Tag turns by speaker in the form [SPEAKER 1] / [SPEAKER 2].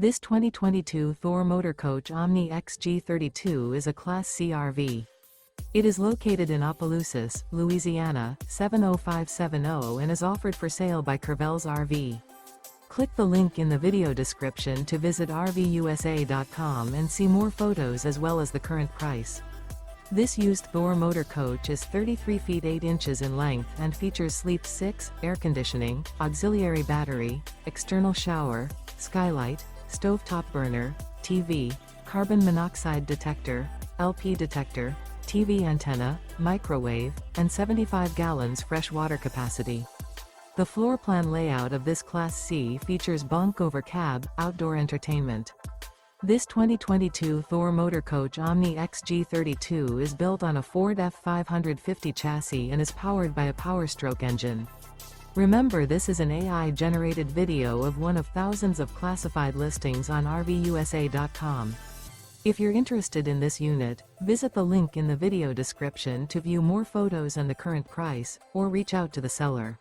[SPEAKER 1] This 2022 Thor Motor Coach Omni XG32 is a Class C RV. It is located in Opelousas, Louisiana, 70570 and is offered for sale by Courvelle's RV. Click the link in the video description to visit RVUSA.com and see more photos as well as the current price. This used Thor motor coach is 33 feet 8 inches in length and features Sleep 6, air conditioning, auxiliary battery, external shower, skylight, stovetop burner, TV, carbon monoxide detector, LP detector, TV antenna, microwave, and 75 gallons fresh water capacity. The floor plan layout of this Class C features Bunk Over Cab, outdoor entertainment. This 2022 Thor Motor Coach Omni XG32 is built on a Ford F550 chassis and is powered by a Powerstroke engine. Remember, this is an AI-generated video of one of thousands of classified listings on RVUSA.com. If you're interested in this unit, visit the link in the video description to view more photos and the current price, or reach out to the seller.